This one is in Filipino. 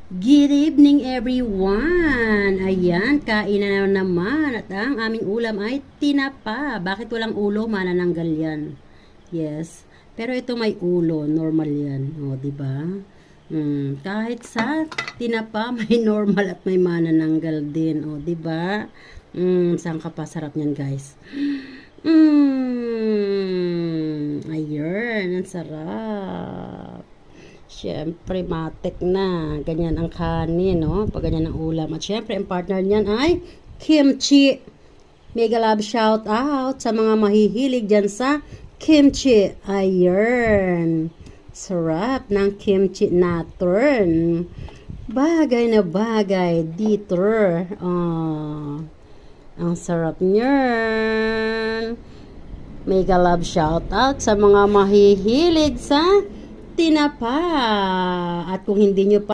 Good evening everyone! Ayan, kain na naman at ang aming ulam ay tinapa. Bakit walang ulo? Manananggal yan. Yes. Pero ito may ulo, normal yan. O, diba? Kahit sa tinapa may normal at may manananggal din. O, diba? Saan ka pa? Sarap niyan, guys. Ayun, ang sarap. Siyempre, matik na. Ganyan ang kanin, no? Pag ganyan ang ulam. At siyempre, ang partner niyan ay kimchi. Mega love shout out sa mga mahihilig dyan sa kimchi. Ayun. Sarap ng kimchi natin. Bagay na bagay dito. Ang sarap niyan. Mega love shout out sa mga mahihilig sa tinapa. At kung hindi nyo pa